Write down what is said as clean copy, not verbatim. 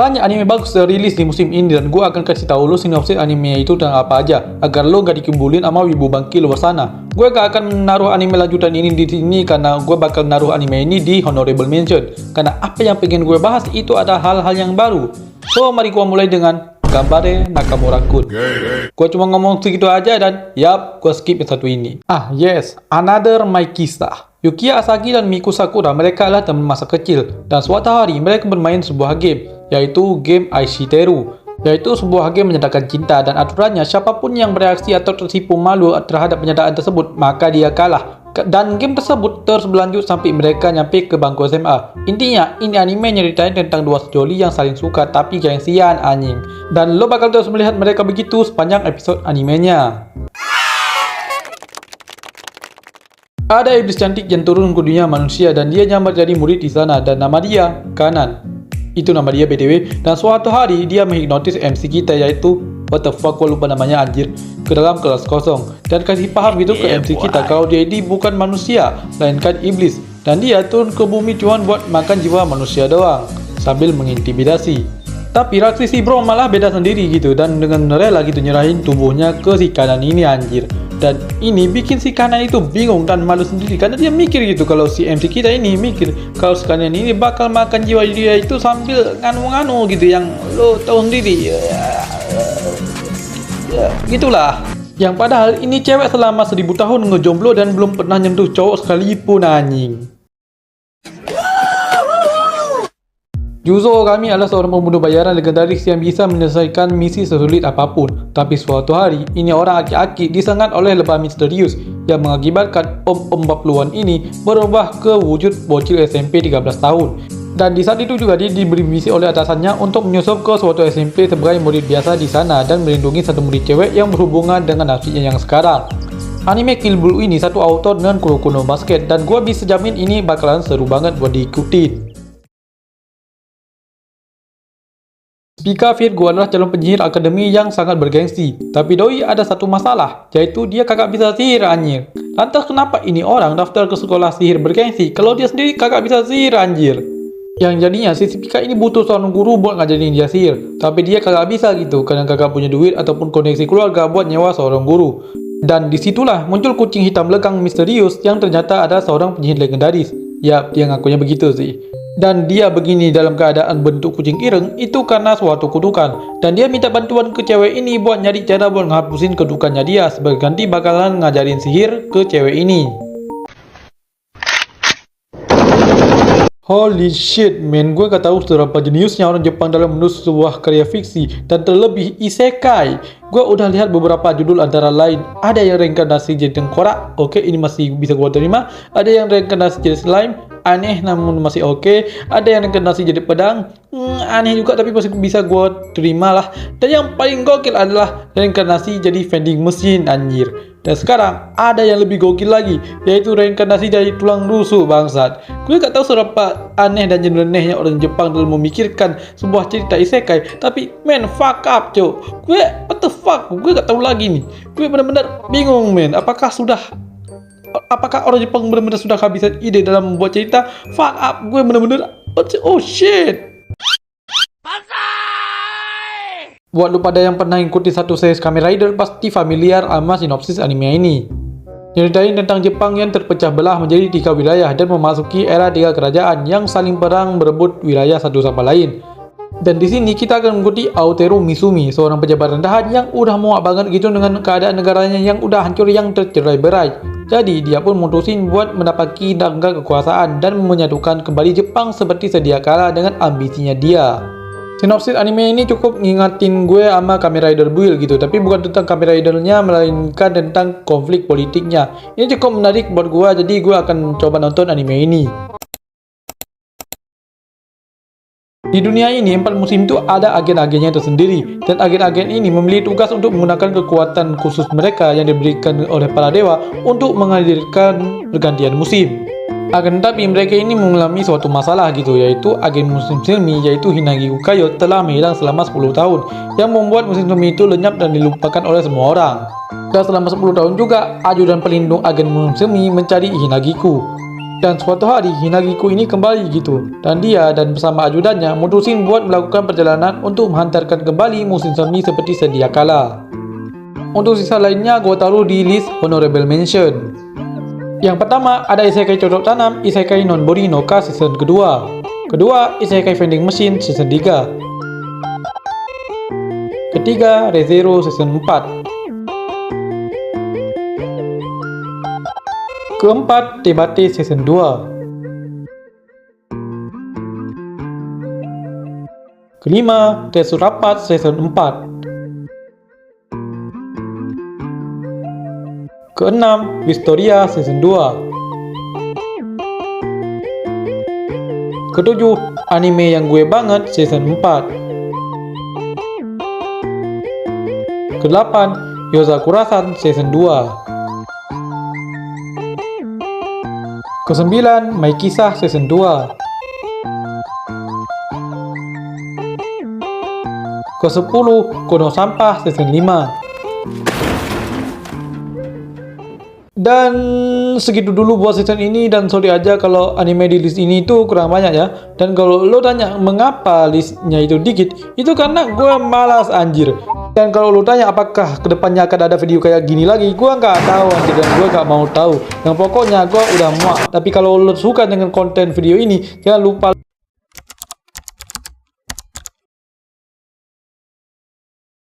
Banyak anime bagus rilis di musim ini dan gue akan kasih tahu lo sinopsis anime itu tentang apa aja agar lo gak dikibulin sama wibu bangki luar sana. Gue gak akan menaruh anime lanjutan ini di sini karena gue bakal naruh anime ini di honorable mention karena apa yang pengen gue bahas itu ada hal-hal yang baru. So mari gue mulai dengan Gambare Nakamura-kun. Gue cuma ngomong segitu aja dan yap, gue skip yang satu ini. Yes, Another My Kisah. Yukiya Asagi dan Miku Sakura mereka adalah teman masa kecil dan suatu hari mereka bermain sebuah game yaitu game Aishiteru, yaitu sebuah game menyatakan cinta dan aturannya siapapun yang bereaksi atau tersipu malu terhadap pernyataan tersebut maka dia kalah. Dan game tersebut terus berlanjut sampai mereka nyampe ke bangku SMA. Intinya ini anime nyeritain tentang dua sejoli yang saling suka tapi gengsian anjing. Dan lo bakal terus melihat mereka begitu sepanjang episode animenya. Ada iblis cantik yang turun ke dunia manusia dan dia nyamar jadi murid di sana dan nama dia Kanan. Itu nama dia BTW. Dan suatu hari dia menghipnotis MC kita yaitu what the fuck, gua lupa namanya anjir, ke dalam kelas kosong dan kasih paham gitu ke MC kita kalau dia ini bukan manusia melainkan iblis dan dia turun ke bumi cuma buat makan jiwa manusia doang sambil mengintimidasi. Tapi reaksi si bro malah beda sendiri gitu dan dengan rela gitu nyerahin tubuhnya ke si Kanan ini anjir. Dan ini bikin si Kanan itu bingung dan malu sendiri karena dia mikir gitu kalau si MC kita ini mikir kalau si Kanan ini bakal makan jiwa dia itu sambil nganu-nganu gitu yang lo tahu sendiri ya, gitulah. Yang padahal ini cewek selama 1000 tahun ngejomblo dan belum pernah nyentuh cowok sekalipun anjing. Yuzo Ogami adalah seorang pembunuh bayaran legendaris yang bisa menyelesaikan misi sesulit apapun. Tapi suatu hari, ini orang aki-aki disengat oleh lebah misterius yang mengakibatkan om-om bapluan ini berubah ke wujud bocil SMP 13 tahun. Dan di saat itu juga dia diberi misi oleh atasannya untuk menyusup ke suatu SMP sebagai murid biasa di sana dan melindungi satu murid cewek yang berhubungan dengan nafsinya yang sekarang. Anime Kill Bill ini satu autor dengan Kuroko no Basket dan gua bisa jamin ini bakalan seru banget buat diikutin. Pika Virgo adalah calon penyihir akademi yang sangat bergengsi. Tapi doi ada satu masalah, yaitu dia kagak bisa sihir anjir. Lantas kenapa ini orang daftar ke sekolah sihir bergengsi kalau dia sendiri kagak bisa sihir anjir? Yang jadinya si Pika ini butuh seorang guru buat ngajarin dia sihir. Tapi dia kagak bisa gitu, karena kagak punya duit ataupun koneksi keluarga buat nyewa seorang guru. Dan disitulah muncul kucing hitam lekang misterius yang ternyata ada seorang penyihir legendaris. Ya, dia ngakunya begitu sih. Dan dia begini dalam keadaan bentuk kucing ireng itu karena suatu kutukan. Dan dia minta bantuan ke cewek ini buat nyari cara buat ngapusin kedukannya dia. Sebagai ganti bakalan ngajarin sihir ke cewek ini. Holy shit man, gue gak tahu seberapa jeniusnya orang Jepang dalam menulis sebuah karya fiksi dan terlebih isekai. Gue udah lihat beberapa judul antara lain. Ada yang reinkarnasi jadi tengkorak, oke ini masih bisa gue terima. Ada yang reinkarnasi jadi slime, aneh namun masih oke. Ada yang reinkarnasi jadi pedang, aneh juga tapi masih bisa gue terima lah. Dan yang paling gokil adalah reinkarnasi jadi vending machine anjir. Dan sekarang ada yang lebih gokil lagi, yaitu reinkarnasi dari tulang rusuk bangsat. Gue gak tahu seberapa aneh dan nyelenehnya orang Jepang dalam memikirkan sebuah cerita isekai. Tapi man, fuck up cok. Gue what the fuck, gue gak tahu lagi nih. Gue benar-benar bingung man. Apakah orang Jepang benar-benar sudah kehabisan ide dalam membuat cerita? Fuck up, gue benar-benar oh shit. Buat lu pada yang pernah ikuti satu series Kamen Rider pasti familiar sama sinopsis anime ini. Nyeritain tentang Jepang yang terpecah belah menjadi 3 wilayah dan memasuki era 3 kerajaan yang saling perang berebut wilayah satu sama lain. Dan di sini kita akan mengikuti Aoteru Misumi, seorang pejabat rendahan yang udah muak banget gitu dengan keadaan negaranya yang udah hancur yang tercerai-berai. Jadi dia pun mutusin buat mendapati dangkal kekuasaan dan menyatukan kembali Jepang seperti sedia kala dengan ambisinya dia. Sinopsis anime ini cukup ngingatin gue sama Kamen Rider Build gitu, tapi bukan tentang Kamen Rider-nya melainkan tentang konflik politiknya. Ini cukup menarik buat gue, jadi gue akan coba nonton anime ini. Di dunia ini 4 musim itu ada agen-agennya tersendiri, dan agen-agen ini memiliki tugas untuk menggunakan kekuatan khusus mereka yang diberikan oleh para dewa untuk menghadirkan pergantian musim. Akan tetapi mereka ini mengalami suatu masalah gitu, yaitu agen musim semi yaitu Hinagi Kukayo telah menghilang selama 10 tahun yang membuat musim semi itu lenyap dan dilupakan oleh semua orang. Dan selama 10 tahun juga ajudan pelindung agen musim semi mencari Hinagiku. Dan suatu hari Hinagiku ini kembali gitu. Dan dia dan bersama ajudannya mutusin buat melakukan perjalanan untuk menghantarkan kembali musim semi seperti sedia kala. Untuk sisa lainnya gua taruh di list honorable mention. Yang pertama ada Isekai Cocok Tanam Isekai Nonbori no Ka season kedua. Kedua Isekai Vending Machine season 3. Ketiga ReZero season 4. Keempat, Tebate Season 2. Kelima, Tetsurapat Season 4. Keenam, Wistoria Season 2. Ketujuh, anime yang gue banget Season 4. Kedelapan, Yozakura-san Season 2. Kesembilan, My Kisah Season 2. Kesepuluh, Kono Sampah Season 5. Dan segitu dulu buat season ini, dan sorry aja kalau anime di list ini tuh kurang banyak ya. Dan kalau lo tanya mengapa listnya itu dikit, itu karena gue malas anjir. Dan kalau lo tanya apakah kedepannya akan ada video kayak gini lagi, gue nggak tahu anjir, dan gue nggak mau tahu. Yang pokoknya gue udah muak. Tapi kalau lo suka dengan konten video ini, jangan lupa